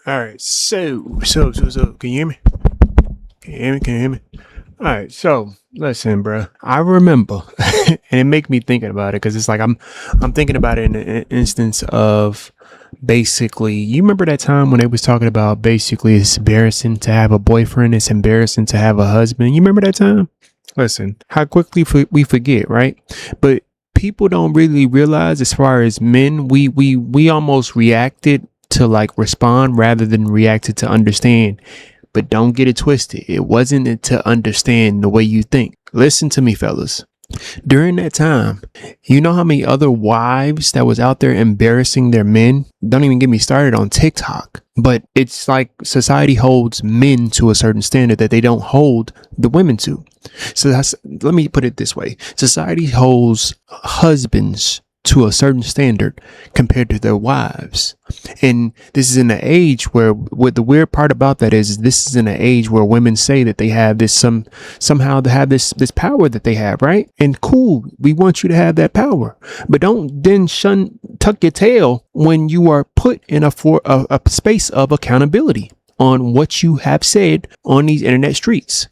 All right, so, can you hear me? Can you hear me? Can you hear me? All right, so listen, bro. I remember, and it make me thinking about it because it's like I'm thinking about it in an instance of basically. You remember that time when they was talking about basically it's embarrassing to have a boyfriend, it's embarrassing to have a husband. You remember that time? Listen, how quickly we forget, right? But people don't really realize, as far as men, we almost reacted to like respond rather than reacted to understand. But don't get it twisted. It wasn't to understand the way you think. Listen to me, fellas. During that time, you know how many other wives that was out there embarrassing their men? Don't even get me started on TikTok. But it's like society holds men to a certain standard that they don't hold the women to. So let me put it this way. Society holds husbands to a certain standard compared to their wives. And this is in an age where, what the weird part about that is this is in an age where women say that they have this somehow they have this power that they have, right? And cool, we want you to have that power, but don't then tuck your tail when you are put in a space of accountability on what you have said on these internet streets.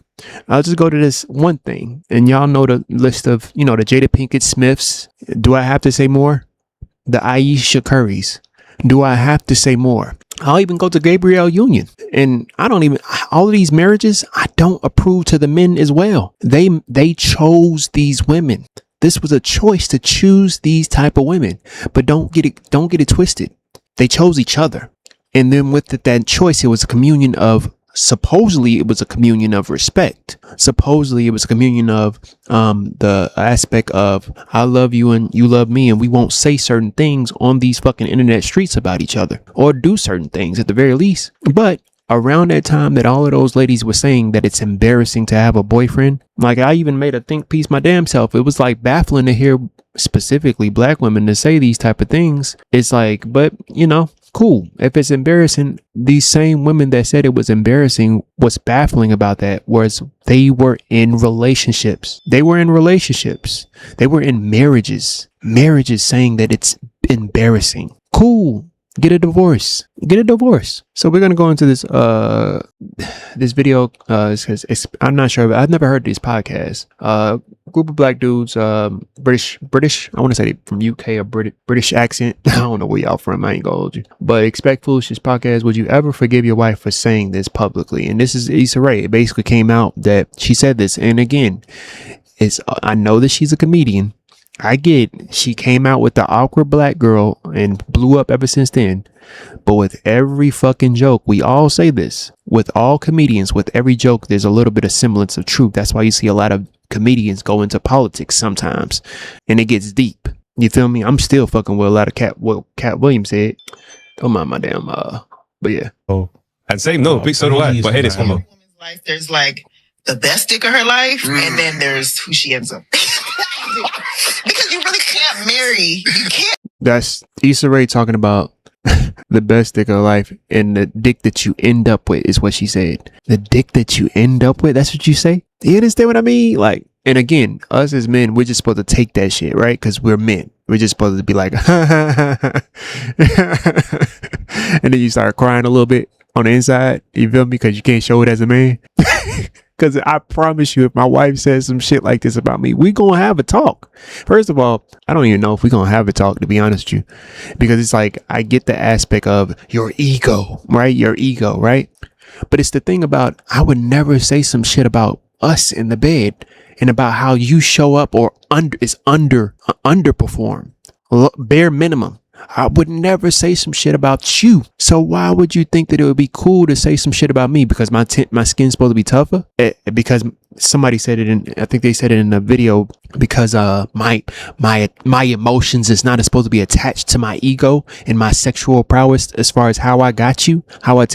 I'll just go to this one thing, and y'all know the list of, the Jada Pinkett Smiths. Do I have to say more? The Aisha Currys. Do I have to say more? I'll even go to Gabrielle Union. And all of these marriages, I don't approve to the men as well. They chose these women. This was a choice to choose these type of women. But don't get it twisted. They chose each other. And then with that choice, it was a communion of, supposedly it was a communion of respect. Supposedly it was a communion of the aspect of I love you and you love me, and we won't say certain things on these fucking internet streets about each other, or do certain things at the very least. But around that time that all of those ladies were saying that it's embarrassing to have a boyfriend, like I even made a think piece my damn self. It was like baffling to hear specifically black women to say these type of things. It's like, but cool. If it's embarrassing, these same women that said it was embarrassing, what's baffling about that was they were in relationships. They were in marriages saying that it's embarrassing. Cool. Get a divorce. So we're going to go into this video. I'm not sure, but I've never heard these podcasts. Group of black dudes, British. I want to say they from UK, or British accent. I don't know where y'all from. I ain't gonna hold you. But Expect Foolishness podcast. Would you ever forgive your wife for saying this publicly? And this is Issa Rae. It basically came out that she said this. And again, I know that she's a comedian. I get she came out with the awkward black girl and blew up ever since then. But with every fucking joke, we all say this. With all comedians, with every joke, there's a little bit of semblance of truth. That's why you see a lot of comedians go into politics sometimes. And it gets deep. You feel me? I'm still fucking with a lot of what Cat Williams said. Don't mind my damn, but yeah. Oh, I'd say no, big so do I. But hey, this one more. Life, there's like the best dick of her life, and then there's who she ends up. Because you really can't marry. You can't. That's Issa Rae talking about the best dick of life, and the dick that you end up with is what she said. The dick that you end up with, that's what you say? You understand what I mean? Like, and again, us as men, we're just supposed to take that shit, right? Because we're men. We're just supposed to be like, and then you start crying a little bit on the inside. You feel me? Because you can't show it as a man. Because I promise you, if my wife says some shit like this about me, we gonna have a talk. First of all, I don't even know if we gonna have a talk, to be honest with you. Because it's like, I get the aspect of your ego, right? Your ego, right? But it's the thing about, I would never say some shit about us in the bed and about how you show up or underperform. Bare minimum. I would never say some shit about you. So why would you think that it would be cool to say some shit about me? Because my skin's supposed to be tougher? Because somebody said it I think they said it in a video, because my emotions is not supposed to be attached to my ego and my sexual prowess, as far as how I got you, how I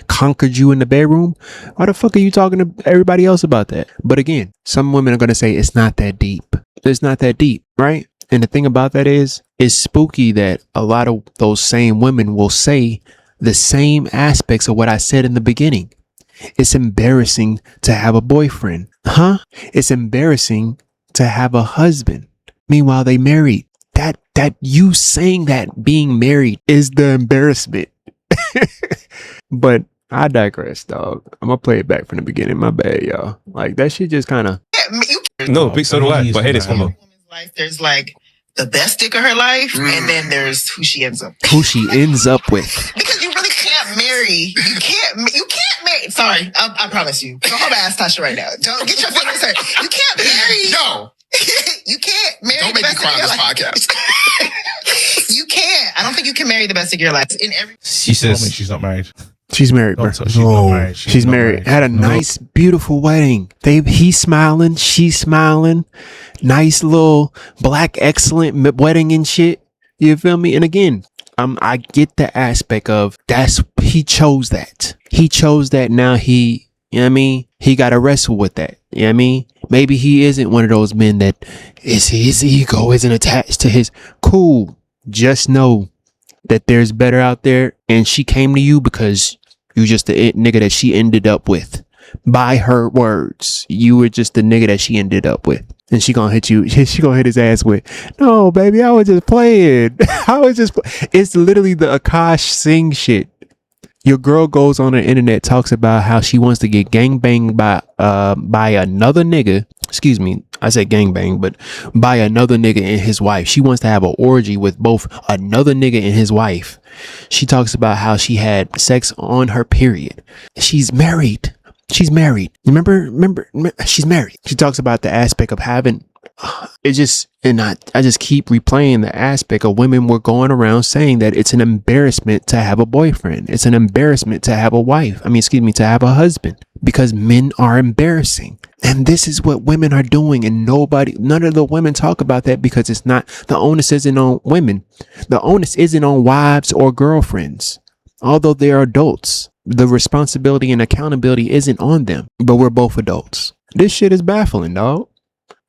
conquered you in the bedroom. Why the fuck are you talking to everybody else about that? But again, some women are going to say it's not that deep. It's not that deep, right? And the thing about that is, it's spooky that a lot of those same women will say the same aspects of what I said in the beginning. It's embarrassing to have a boyfriend. Huh? It's embarrassing to have a husband. Meanwhile, they married. That you saying that being married is the embarrassment. But I digress, dog. I'm gonna play it back from the beginning. My bad, y'all. Like that shit just kind of. No, big so do I. But hear this one more. Life, there's like the best dick of her life, and then there's who she ends up. Who she ends up with. Because you really can't marry. You can't marry. Sorry, I promise you. Don't hold my ass Tasha right now. Don't get your fingers hurt. You can't marry. No. You can't marry. Don't the make me best cry of on your this life. podcast. You can't. I don't think you can marry the best of your life. In every She Tell me says, she's not married. She's married, bro. She's not married. She's not married. Had a nice, beautiful wedding. He's smiling. She's smiling. Nice little black excellent wedding and shit. You feel me? And again, I get the aspect of he chose that. He chose that. Now you know what I mean? He got to wrestle with that. You know what I mean? Maybe he isn't one of those men that his ego isn't attached to his cool. Just know that there's better out there, and she came to you because you just the nigga that she ended up with. By her words, you were just the nigga that she ended up with. And she gonna hit you. She gonna hit his ass with, no, baby, I was just playing. It's literally the Akash Singh shit. Your girl goes on the internet, talks about how she wants to get gangbanged by another nigga. Excuse me, I said gangbang, but by another nigga and his wife. She wants to have an orgy with both another nigga and his wife. She talks about how she had sex on her period. She's married. She's married. Remember, she's married. She talks about the aspect of having I just keep replaying the aspect of women were going around saying that it's an embarrassment to have a boyfriend. It's an embarrassment to have a wife. To have a husband, because men are embarrassing. And this is what women are doing. And none of the women talk about that, because it's not, the onus isn't on women. The onus isn't on wives or girlfriends. Although they are adults, the responsibility and accountability isn't on them, but we're both adults. This shit is baffling, dog.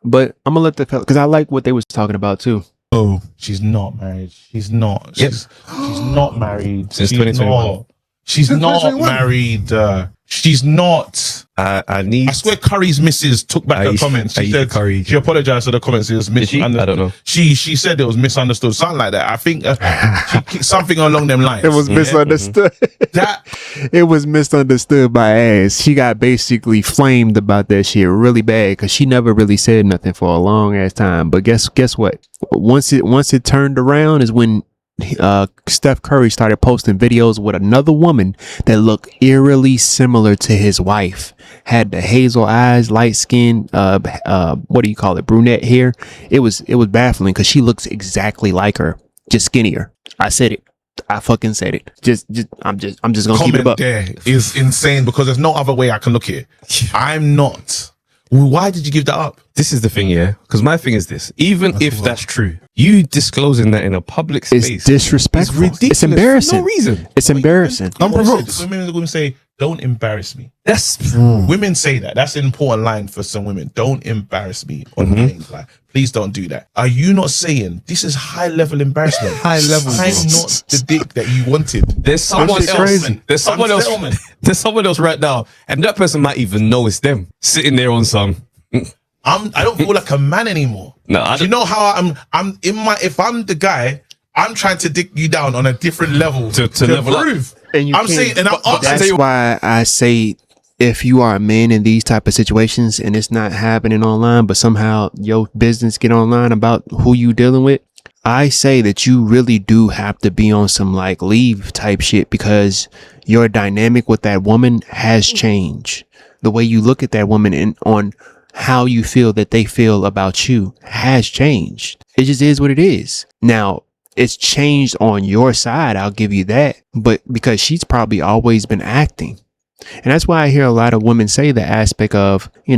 But I'm gonna let the fella, because I like what they was talking about too. Oh, she's not married. She's not. She's not married. Since She's 2021. not. She's not 2021. married. She's not. I swear Curry's missus took back her Aisha- comments. She Aisha said Curry. she apologized for the comments. It was Did she? I misunderstood. don't know. She said it was misunderstood. Something like that. I think something along them lines. It was misunderstood. That It was misunderstood by ass. She got basically flamed about that shit really bad, because she never really said nothing for a long ass time. But guess what? Once it turned around is when Steph Curry started posting videos with another woman that looked eerily similar to his wife. Had the hazel eyes, light skin, what do you call it, brunette hair. It was baffling, because she looks exactly like her, just skinnier. I said it. I fucking said it. I'm just gonna keep it comment up. there is insane, because there's no other way I can look at it. I'm not. Why did you give that up? This is the thing, yeah. Because my thing is this: even if that's true, you disclosing that in a public space, It's disrespectful. It's ridiculous. It's embarrassing. For no reason. It's embarrassing. Unprovoked. Women say, "Don't embarrass me." That's Women say that. That's an important line for some women. Don't embarrass me on games. Like, please don't do that. Are you not saying this is high level embarrassment? High level. I'm not the dick that you wanted. There's someone shit else. crazy. There's someone else. Unsettlement. There's someone else right now, and that person might even know it's them sitting there on some. I don't feel like a man anymore. No, I Do you don't. know how I'm in my, if I'm the guy, I'm trying to dig you down on a different level To level up. prove. And you I'm can't- saying, and I'm That's why I say, if you are a man in these type of situations and it's not happening online, but somehow your business get online about who you dealing with, I say that you really do have to be on some like leave type shit, because your dynamic with that woman has changed. The way you look at that woman and on how you feel that they feel about you has changed. It just is what it is. Now, it's changed on your side, I'll give you that, but because she's probably always been acting. And that's why I hear a lot of women say the aspect of, a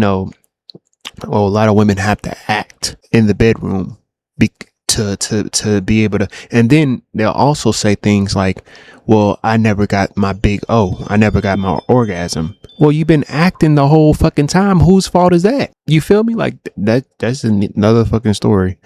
lot of women have to act in the bedroom to be able to, and then they'll also say things like, well, I never got my big O. I never got my orgasm. Well, you've been acting the whole fucking time. Whose fault is that? You feel me? Like that's another fucking story.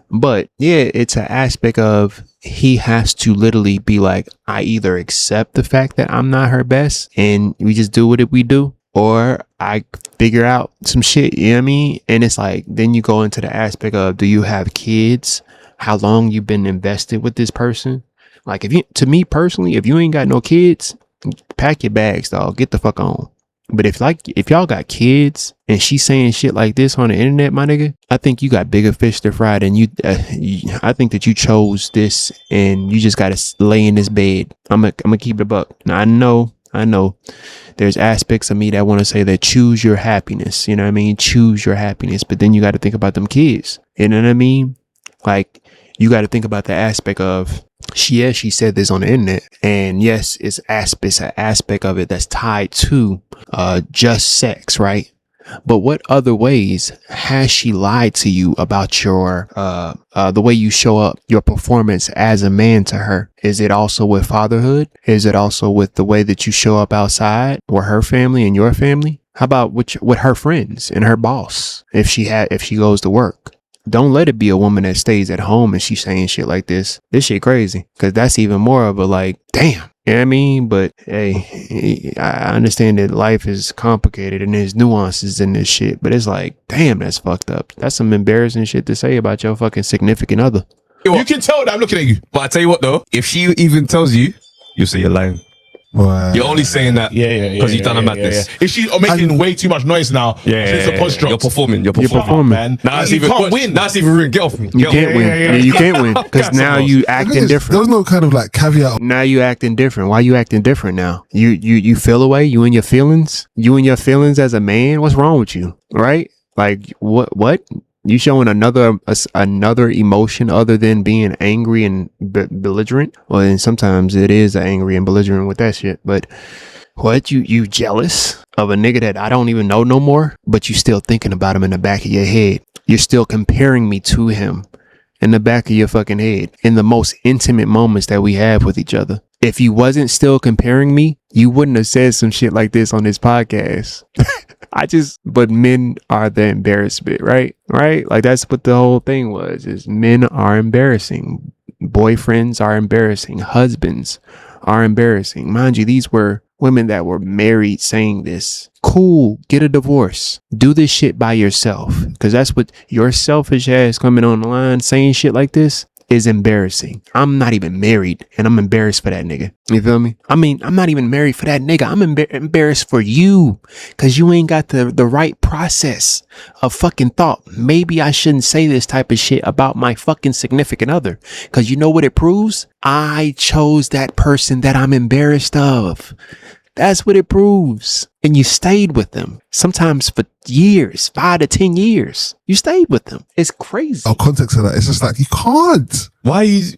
But yeah, it's an aspect of he has to literally be like, I either accept the fact that I'm not her best and we just do what we do, or I figure out some shit, you know what I mean? And it's like, then you go into the aspect of, do you have kids? How long you've been invested with this person? Like to me personally, if you ain't got no kids, pack your bags, dog. Get the fuck on. But if y'all got kids and she's saying shit like this on the internet, my nigga, I think you got bigger fish to fry than you. I think that you chose this and you just got to lay in this bed. I'm gonna keep it a buck. Now I know. There's aspects of me that want to say that choose your happiness. You know what I mean? Choose your happiness. But then you got to think about them kids. You know what I mean? Like you got to think about the aspect of she said this on the internet, and yes, it's an aspect of it that's tied to just sex, right? But what other ways has she lied to you about your the way you show up, your performance as a man to her? Is it also with fatherhood? Is it also with the way that you show up outside with her family and your family? How about with her friends and her boss if she goes to work? Don't let it be a woman that stays at home and she's saying shit like this. This shit crazy. Cause that's even more of a like, damn. You know what I mean? But hey, I understand that life is complicated and there's nuances in this shit. But it's like, damn, that's fucked up. That's some embarrassing shit to say about your fucking significant other. You can tell that I'm looking at you. But I tell you what though, if she even tells you, you'll say you're lying. Well, You're only saying that because you've done a madness. If she's making way too much noise now, it's a construct. You're performing. You're performing. Man. Now it's you even can't win. Now it's even rude. Get off me. You can't win. Yeah, you can't win because now you acting different. There's no kind of like caveat. Now you acting different. Why you acting different now? You feel away? You and your feelings? You and your feelings as a man? What's wrong with you? Right? Like what? You showing another emotion other than being angry and belligerent? Well, and sometimes it is angry and belligerent with that shit. But what? You jealous of a nigga that I don't even know no more? But you still thinking about him in the back of your head. You're still comparing me to him in the back of your fucking head in the most intimate moments that we have with each other. If you wasn't still comparing me, you wouldn't have said some shit like this on this podcast. But men are the embarrassment, right? Right? Like that's what the whole thing was, is men are embarrassing. Boyfriends are embarrassing. Husbands are embarrassing. Mind you, these were women that were married saying this. Cool. Get a divorce. Do this shit by yourself. Cause that's what your selfish ass coming on the line saying shit like this is embarrassing. I'm not even married and I'm embarrassed for that nigga. You feel me? I mean, I'm not even married for that nigga. I'm embarrassed for you because you ain't got the right process of fucking thought. Maybe I shouldn't say this type of shit about my fucking significant other because you know what it proves? I chose that person that I'm embarrassed of. That's what it proves. And you stayed with them. Sometimes for years, 5 to 10 years. You stayed with them. It's crazy. Our context of that, it's just like, you can't. Why you...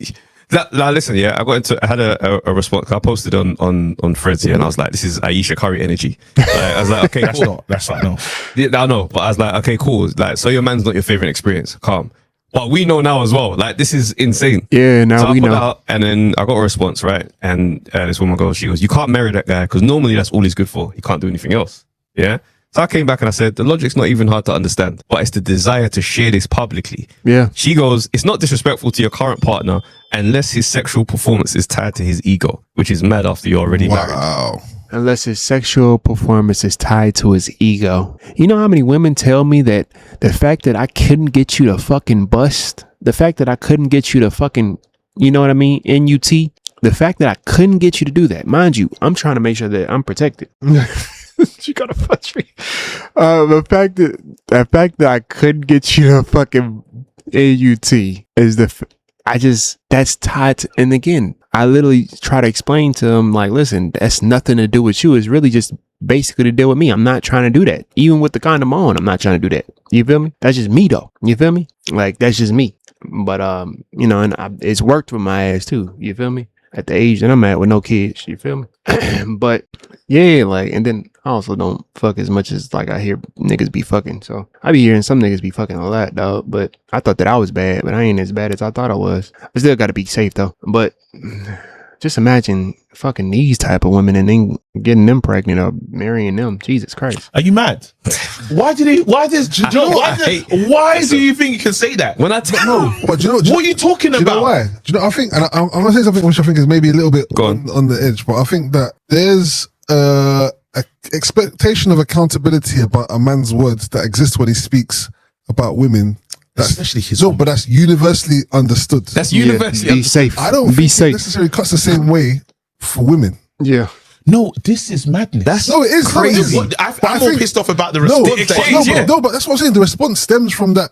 Now listen, yeah, I had a response. I posted on Threads, and I was like, this is Aisha Curry energy. Like, I was like, okay, cool. That's not, no. Yeah, I know, but I was like, okay, cool. Like, so your man's not your favorite experience. Calm. But we know now as well. Like, this is insane. Yeah, now so we I put know. Out, and then I got a response, right? And this woman goes, you can't marry that guy because normally that's all he's good for. He can't do anything else. Yeah. So I came back and I said, the logic's not even hard to understand, but it's the desire to share this publicly. Yeah. She goes, it's not disrespectful to your current partner unless his sexual performance is tied to his ego, which is mad after you're already married. Wow. Unless his sexual performance is tied to his ego. You know how many women tell me that the fact that I couldn't get you to fucking bust, the fact that I couldn't get you to fucking, you know what I mean, NUT, the fact that I couldn't get you to do that, mind you, I'm trying to make sure that I'm protected. You gotta fuck me. The fact that I couldn't get you to fucking NUT is that's tied to, and again, I literally try to explain to him, like, listen, that's nothing to do with you. It's really just basically to deal with me. I'm not trying to do that. Even with the condom on, I'm not trying to do that. You feel me? That's just me though. You feel me? Like, that's just me. But, you know, and it's worked with my ass too. You feel me? At the age that I'm at with no kids. You feel me? But yeah, like, and then I also don't fuck as much as like I hear niggas be fucking. So I be hearing some niggas be fucking a lot, dog. But I thought that I was bad, but I ain't as bad as I thought I was. I still gotta be safe though. But just imagine fucking these type of women and then getting them pregnant or marrying them. Jesus Christ. Are you mad? Why do you think you can say that? When I no, But do you know, what are you talking do you about? know why? Do you know, I think, and I'm going to say something which I think is maybe a little bit Go on. on the edge, but I think that there's a expectation of accountability about a man's words that exists when he speaks about women Especially his No, but that's universally understood. That's Yeah, universally. be safe. I don't be think it safe. necessarily cuts the same way for women. Yeah. No, this is madness. That's No, it is crazy. No, it is. I'm I more think- pissed off about the No, response. exchange, yeah. but that's what I'm saying. The response stems from that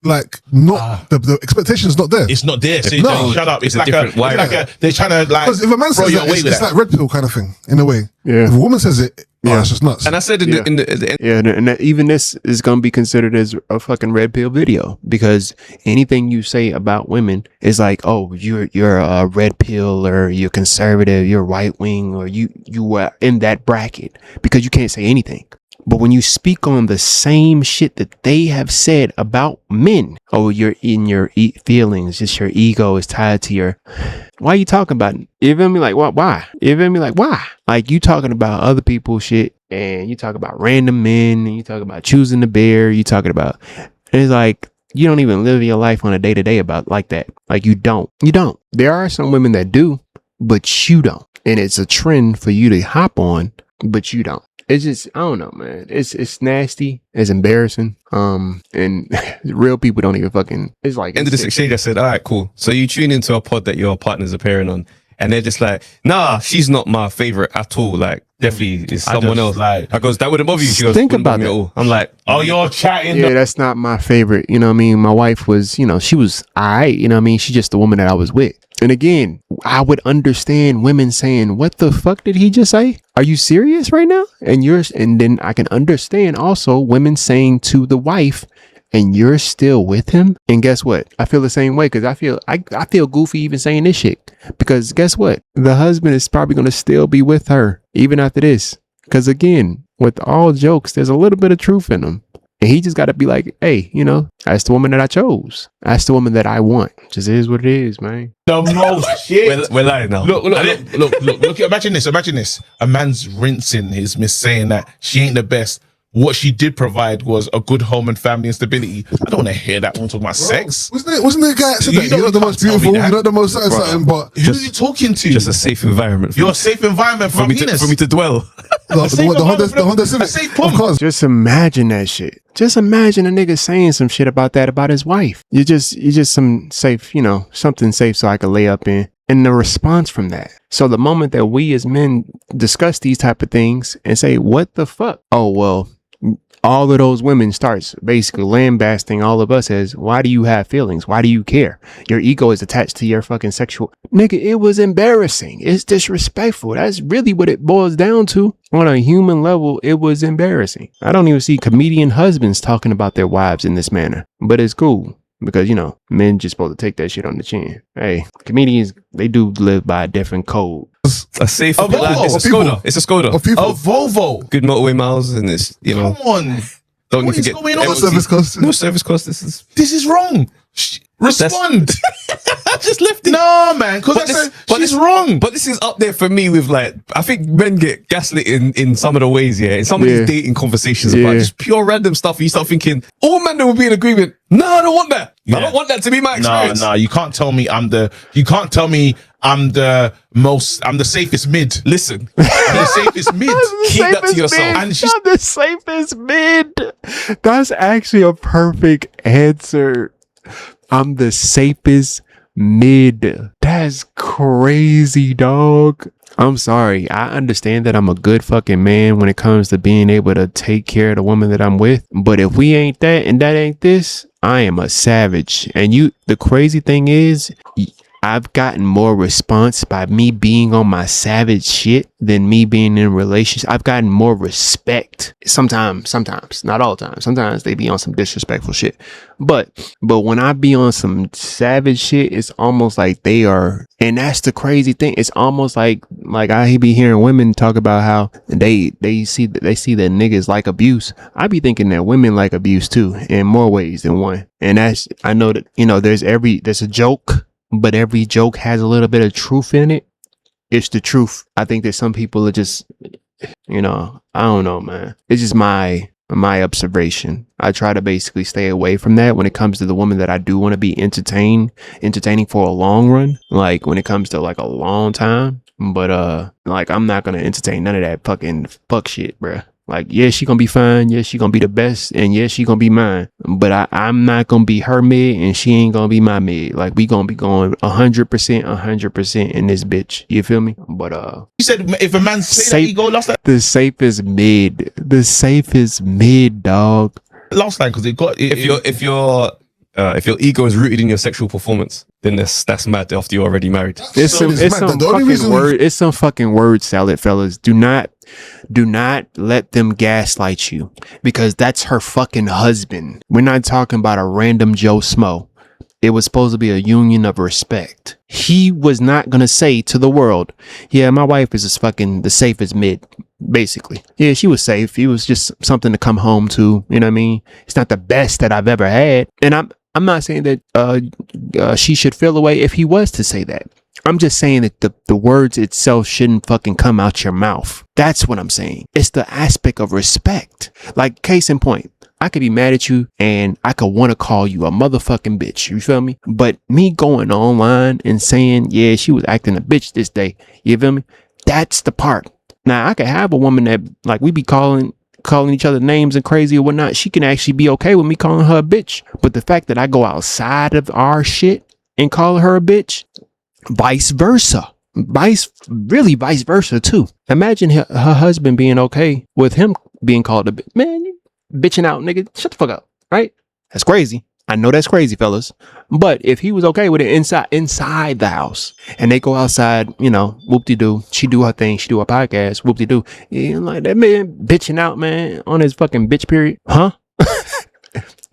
like not the expectation is not there. It's not there. So No. shut up. It's It's a like different wire. they're trying to like Because if a man throw says you that, away it's, with it's that. like red pill kind of thing in a way. Yeah. If a woman says it, Yeah. it's just nuts. And I said Yeah. in the Yeah, and that, even this is going to be considered as a fucking red pill video because anything you say about women is like, oh, you're a red pill or you're conservative, you're right wing, or you are in that bracket because you can't say anything. But when you speak on the same shit that they have said about men, oh, you're in your feelings, just your ego is tied to your. Why are you talking about it? You feel me? Like, what? Why? You feel me? Like, why? Like, you talking about other people's shit and you talk about random men and you talk about choosing the bear. You talking about, it's like, you don't even live your life on a day to day about like that. Like, you don't. You don't. There are some women that do, but you don't. And it's a trend for you to hop on, but you don't. It's just, I don't know, man. It's nasty. It's embarrassing. And real people don't even fucking, it's like, end of this exchange, I said, all right, cool. So you tune into a pod that your partner's appearing on, and they're just like, nah, she's not my favorite at all. Like, definitely is I someone just else. like- I goes, that wouldn't bother you. She goes, Think "Wouldn't about bother me that. at all." I'm like, Oh, you're chatting. yeah, that's not my favorite. You know what I mean? My wife was, you know, she was all right. You know what I mean? She's just the woman that I was with. And again, I would understand women saying, what the fuck did he just say? Are you serious right now? And then I can understand also women saying to the wife, and you're still with him? And guess what? I feel the same way because I feel goofy even saying this shit. Because guess what? The husband is probably going to still be with her even after this. Because again, with all jokes, there's a little bit of truth in them. And he just got to be like, hey, you know, that's the woman that I chose. That's the woman that I want. Just is what it is, man. the most shit. we're lying now. Look. Imagine this. A man's rinsing his miss saying that she ain't the best. What she did provide was a good home and family and stability. I don't want to hear that one talking about sex. Wasn't there a guy that said You that? don't- You're not the you most can't tell me beautiful, that. you're not the most something, but Who are you talking to? Just a safe environment. You're a safe environment for, for me to dwell. the Honda a Civic, safe of pump. course. Just imagine that shit. Just imagine a nigga saying some shit about that about his wife. You're just some safe, you know, something safe so I could lay up in. And the response from that. So the moment that we as men discuss these type of things and say, what the fuck? Oh, well, all of those women starts basically lambasting all of us as, why do you have feelings? Why do you care? Your ego is attached to your fucking sexual. Nigga, it was embarrassing. It's disrespectful. That's really what it boils down to. On a human level, it was embarrassing. I don't even see comedian husbands talking about their wives in this manner, but it's cool. Because, you know, men just supposed to take that shit on the chin. Hey, comedians, they do live by a different code. A safe. Oh, Volvo. It's a People. Skoda. It's a Skoda. Of people. A Volvo. Good motorway miles, and it's, you know, Come on. don't What you is forget going on? What service cost? No service cost. This is This is wrong. Respond. I just left it. No, man, because she's wrong. But this is up there for me with like, I think men get gaslit in some of the ways, yeah. In some of Yeah. these dating conversations about Yeah. just pure random stuff. You start thinking, all men will be in agreement. No, I don't want that. Yeah. I don't want that to be my No, experience. no, you can't tell me I'm the safest mid. Listen, I'm the safest mid. keep that to yourself. And she's I'm the safest mid. That's actually a perfect answer. I'm the safest mid. That's crazy, dog. I'm sorry. I understand that I'm a good fucking man when it comes to being able to take care of the woman that I'm with. But if we ain't that and that ain't this, I am a savage. And the crazy thing is, I've gotten more response by me being on my savage shit than me being in relationships. I've gotten more respect. Sometimes, not all the time. Sometimes they be on some disrespectful shit. But when I be on some savage shit, it's almost like they are, and that's the crazy thing. It's almost like I be hearing women talk about how they see that niggas like abuse. I be thinking that women like abuse too, in more ways than one. And I know that, you know, there's a joke, but every joke has a little bit of truth in it. It's the truth. I think that some people are just, you know, I don't know, man. It's just my observation. I try to basically stay away from that when it comes to the woman that I do want to be entertaining for a long run. Like when it comes to like a long time. But like I'm not gonna entertain none of that fucking fuck shit, bruh. Like, yeah, she gonna be fine. Yeah, she gonna be the best. And yeah, she gonna be mine. But I'm not gonna be her mid and she ain't gonna be my mid. Like, we gonna be going 100% in this bitch. You feel me? But, You said if a man say that Safe- he go last line, the safest mid, dog. because it got If your ego is rooted in your sexual performance, then that's mad after you're already married. It's So some, it's it's mad. some The only fucking reason we- word. It's some fucking word salad, fellas. Do not let them gaslight you, because that's her fucking husband. We're not talking about a random Joe Smo. It was supposed to be a union of respect. He was not gonna say to the world, "Yeah, my wife is fucking the safest mid." Basically, yeah, she was safe. It was just something to come home to. You know what I mean? It's not the best that I've ever had, and I'm not saying that she should feel away if he was to say that. I'm just saying that the words itself shouldn't fucking come out your mouth. That's what I'm saying. It's the aspect of respect. Like, case in point, I could be mad at you and I could want to call you a motherfucking bitch. You feel me? But me going online and saying, yeah, she was acting a bitch this day. You feel me? That's the part. Now, I could have a woman that, like, we be calling each other names and crazy or whatnot. She can actually be okay with me calling her a bitch. But the fact that I go outside of our shit and call her a bitch, vice versa. Vice versa too. Imagine her husband being okay with him being called a bitch. Man, you bitching out, nigga. Shut the fuck up. Right? That's crazy. I know that's crazy, fellas. But if he was okay with it inside the house, and they go outside, you know, whoop-de-doo, she do her thing, she do her podcast, whoop-de-doo. Yeah, like that man bitching out, man, on his fucking bitch period. Huh?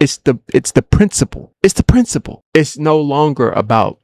It's the principle. It's the principle. It's no longer about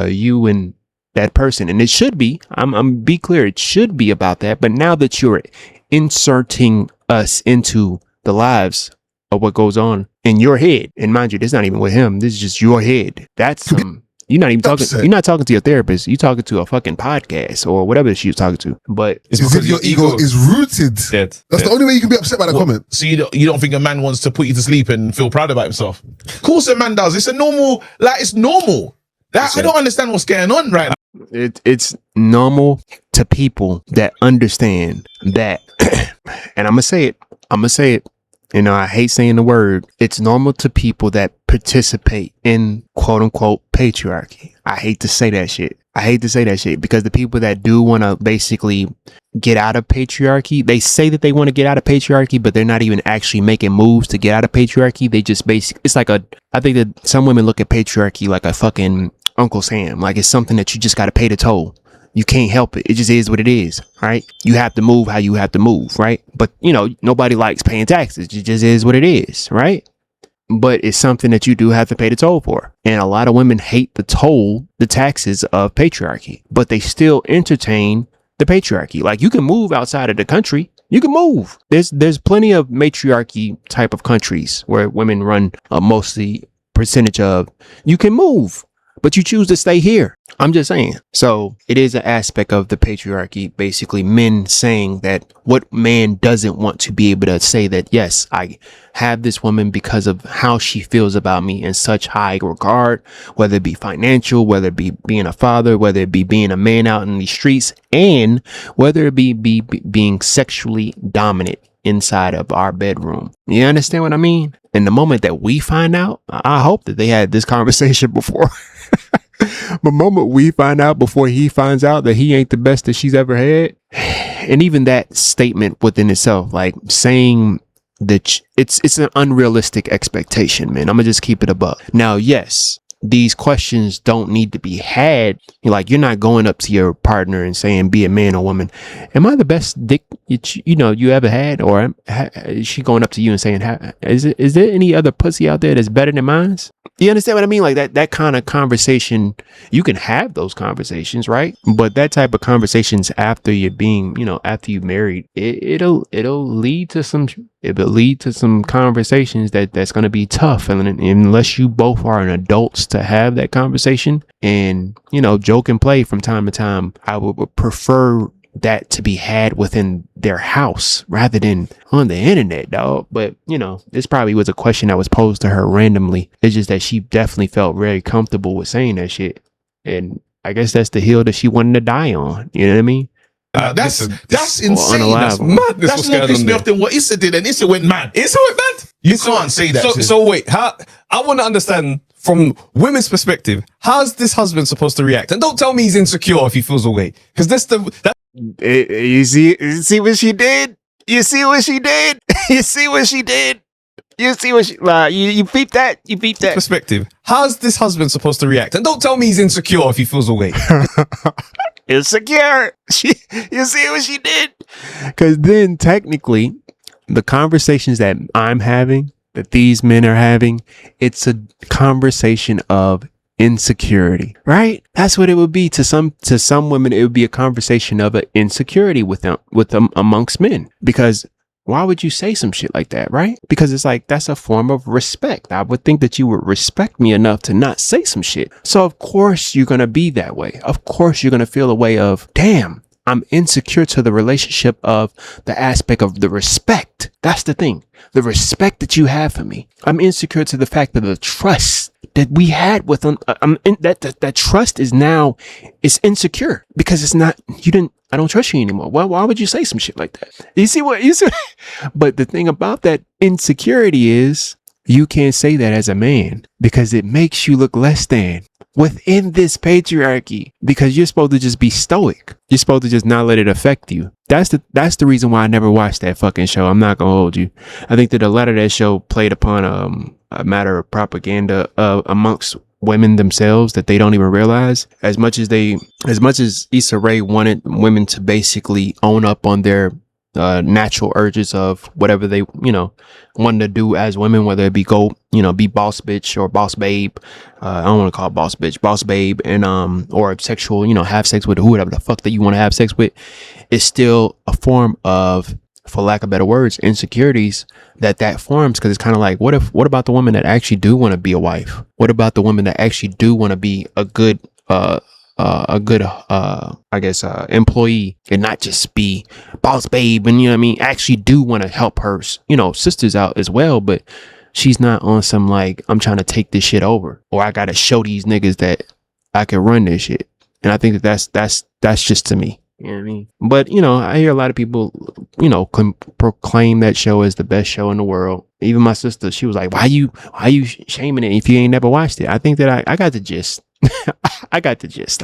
you and that person. And it should be. I'm be clear, it should be about that. But now that you're inserting us into the lives of what goes on in your head, and mind you, this is not even with him, this is just your head. That's some, you're not even talking, Upset. you're not talking to your therapist, you're talking to a fucking podcast or whatever she was talking to. But It's Is if your ego is rooted. dead. That's the only way you can be upset by that comment. So you don't think a man wants to put you to sleep and feel proud about himself? Of course a man does. It's a normal, like, it's normal. I don't understand what's going on right now. it's normal to people that understand that, and I'm gonna say it. You know, I hate saying the word. It's normal to people that participate in quote unquote patriarchy. I hate to say that shit because the people that do want to basically get out of patriarchy, they say that they want to get out of patriarchy, but they're not even actually making moves to get out of patriarchy. They just it's like I think that some women look at patriarchy like a fucking Uncle Sam. Like, it's something that you just got to pay the toll. You can't help it. It just is what it is, right? You have to move how you have to move, right? But, you know, nobody likes paying taxes. It just is what it is, right? But it's something that you do have to pay the toll for. And a lot of women hate the taxes of patriarchy, but they still entertain the patriarchy. Like, you can move outside of the country. You can move. There's plenty of matriarchy type of countries where women run mostly percentage of. You can move, but you choose to stay here. I'm just saying. So it is an aspect of the patriarchy, basically men saying that what man doesn't want to be able to say that, yes, I have this woman because of how she feels about me in such high regard, whether it be financial, whether it be being a father, whether it be being a man out in the streets, and whether it be being sexually dominant inside of our bedroom. You understand what I mean? And the moment that we find out, I hope that they had this conversation before. The moment we find out before he finds out that he ain't the best that she's ever had. And even that statement within itself, like saying that it's an unrealistic expectation, man. I'm gonna just keep it above. Now, yes, these questions don't need to be had. Like, you're not going up to your partner and saying, be a man or woman, am I the best dick you ever had? Or is she going up to you and saying, is there any other pussy out there that's better than mine? You understand what I mean? Like that kind of conversation, you can have those conversations, right? But that type of conversations after you're being, after you're married, it'll lead to some conversations that's going to be tough. And unless you both are an adults to have that conversation and, joke and play from time to time, I would prefer that to be had within their house rather than on the internet, dog. But this probably was a question that was posed to her randomly. It's just that she definitely felt very comfortable with saying that shit, and I guess that's the hill that she wanted to die on. You know what I mean? That's listen, that's this- insane. unalive. That's madness. That's what's more going on pissed me there. off than what Issa did, and Issa went mad. It's what, man. You can't say that. So wait, how? I want to understand from women's perspective. How's this husband supposed to react? And don't tell me he's insecure if he feels away, because You see what she did? You see what she did? You see what she did? You see what she you beat that? You beat that. perspective. How's this husband supposed to react? And don't tell me he's insecure if he feels away. Insecure. You see what she did? Because then technically, the conversations that I'm having, that these men are having, it's a conversation of insecurity, right? That's what it would be to some women. It would be a conversation of an insecurity with them amongst men. Because why would you say some shit like that, right? Because it's like, that's a form of respect. I would think that you would respect me enough to not say some shit. So of course you're going to be that way. Of course you're going to feel a way of, damn, I'm insecure to the relationship of the aspect of the respect. That's the thing. The respect that you have for me. I'm insecure to the fact that the trust that we had with them, that trust is now, it's insecure because it's not, I don't trust you anymore. Well, why would you say some shit like that? You see? But the thing about that insecurity is you can't say that as a man because it makes you look less than within this patriarchy, because you're supposed to just be stoic. You're supposed to just not let it affect you. That's the reason why I never watched that fucking show. I'm not gonna hold you. I think that a lot of that show played upon a matter of propaganda amongst women themselves that they don't even realize. As much as Issa Rae wanted women to basically own up on their natural urges of whatever they, wanted to do as women, whether it be be boss bitch or boss babe. I don't want to call it boss bitch, boss babe, and or sexual, have sex with whoever the fuck that you want to have sex with. It's still a form of, for lack of better words, insecurities that forms, because it's kind of like, what about the women that actually do want to be a wife? What about the women that actually do want to be a good employee and not just be boss babe, and actually do want to help her sisters out as well, but she's not on some like, I'm trying to take this shit over, or I gotta show these niggas that I can run this shit. And I think that's just to me. You know what I mean? But, I hear a lot of people, proclaim that show as the best show in the world. Even my sister, she was like, why you shaming it if you ain't never watched it? I think that I got the gist. I got the gist.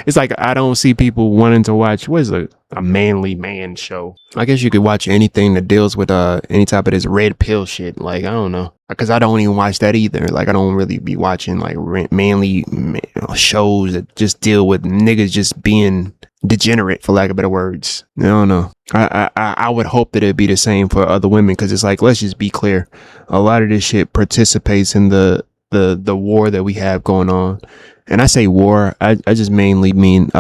It's like, I don't see people wanting to watch, what is a manly man show? I guess you could watch anything that deals with any type of this red pill shit. Like, I don't know. Because I don't even watch that either. Like, I don't really be watching like manly shows that just deal with niggas just being degenerate, for lack of better words. I don't know. I would hope that it'd be the same for other women, because it's like, let's just be clear. A lot of this shit participates in the war that we have going on. And I say war, I just mainly mean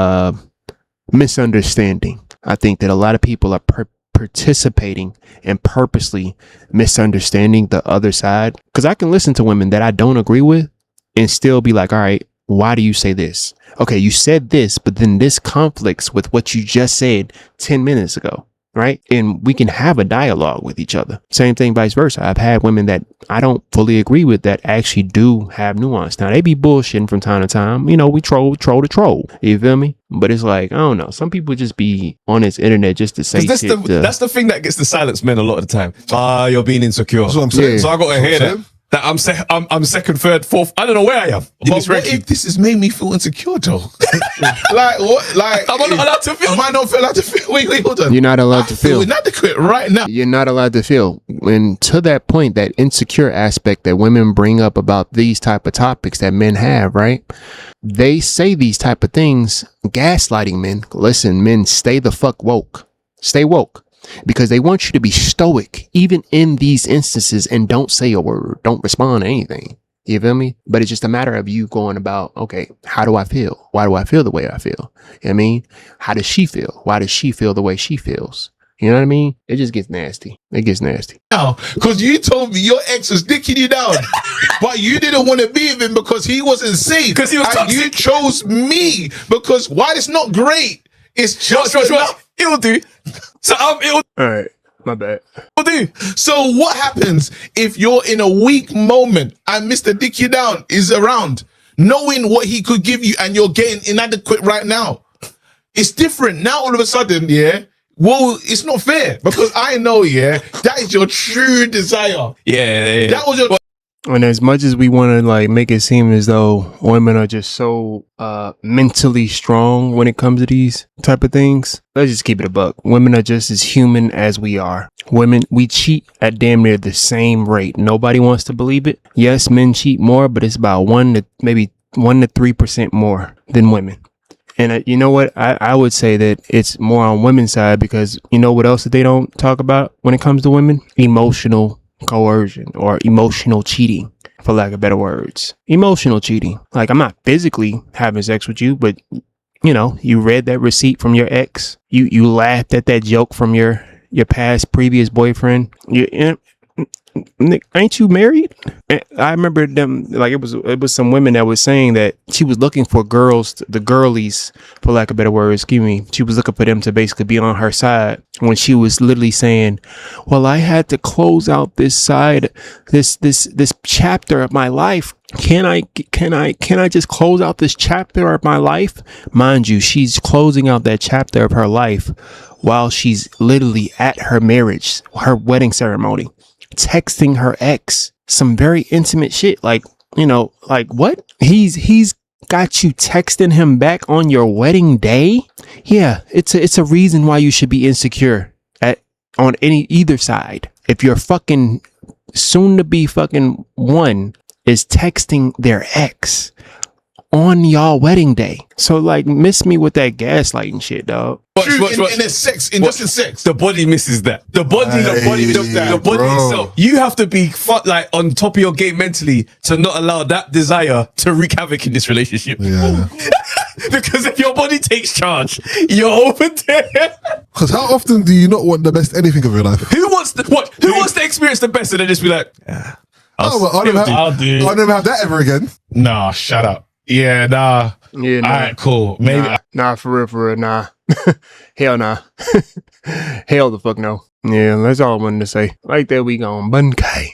misunderstanding. I think that a lot of people are participating and purposely misunderstanding the other side. Because I can listen to women that I don't agree with and still be like, all right, why do you say this? Okay, you said this, but then this conflicts with what you just said 10 minutes ago, right? And we can have a dialogue with each other. Same thing, vice versa. I've had women that I don't fully agree with that actually do have nuance. Now, they be bullshitting from time to time. We troll to troll. You feel me? But it's like, I don't know. Some people just be on this internet just to say shit. That's the thing that gets to silence men a lot of the time. You're being insecure. That's what I'm saying. So I got to hear that. That I'm second, third, fourth. I don't know where I am. But what if this has made me feel insecure, though? Like what? Like, am I not allowed to feel? Am I not allowed to feel? Wait, hold on. You're not allowed to feel inadequate right now. You're not allowed to feel. And to that point, that insecure aspect that women bring up about these type of topics that men have, right? They say these type of things, gaslighting men. Listen, men, stay the fuck woke. Stay woke. Because they want you to be stoic, even in these instances, and don't say a word, don't respond to anything. You feel me? But it's just a matter of you going about, okay, how do I feel? Why do I feel the way I feel? You know what I mean? How does she feel? Why does she feel the way she feels? You know what I mean? It just gets nasty. It gets nasty. Now, because you told me your ex was dicking you down, but you didn't want to be with him because he wasn't safe. Because he was toxic. You chose me because while it's not great, it's just enough. It'll do. So it'll All right. My bad. do. So what happens if you're in a weak moment and Mr. Dick You Down is around, knowing what he could give you and you're getting inadequate right now? It's different now. All of a sudden, yeah. Well, it's not fair because I know, yeah, that is your true desire. Yeah. That was your. And as much as we want to like make it seem as though women are just so mentally strong when it comes to these type of things, let's just keep it a buck. Women are just as human as we are. Women, we cheat at damn near the same rate. Nobody wants to believe it. Yes, men cheat more, but it's about 1 to 3% more than women. And you know what? I would say that it's more on women's side because you know what else that they don't talk about when it comes to women? Emotional coercion or emotional cheating, for lack of better words. Emotional cheating. Like, I'm not physically having sex with you, but you know, you read that receipt from your ex. You laughed at that joke from your previous boyfriend. Nick, ain't you married? I remember them, like it was some women that was saying that she was looking for girls, the girlies, for lack of better words, excuse me. She was looking for them to basically be on her side when she was literally saying, well, I had to close out this side, this chapter of my life. Can I just close out this chapter of my life? Mind you, she's closing out that chapter of her life while she's literally at her marriage, her wedding ceremony, texting her ex some very intimate shit. Like, you know, like what? He's got you texting him back on your wedding day? Yeah, it's a reason why you should be insecure on either side. If your fucking soon to be fucking one is texting their ex on y'all wedding day. So like, miss me with that gaslighting shit, dog. In sex. The body misses that. The body bro. itself. You have to be like on top of your game mentally to not allow that desire to wreak havoc in this relationship. Yeah. Because if your body takes charge, you're over there. Because how often do you not want the best anything of your life? Who wants to experience the best and then just be like, yeah, I'll never have that ever again. Nah, shut up. Yeah, nah. Yeah, nah. All right, cool. Maybe. Nah, for real, nah. Hell nah. Hell the fuck no. Yeah, that's all I wanted to say. Like that, we gone Bunkai.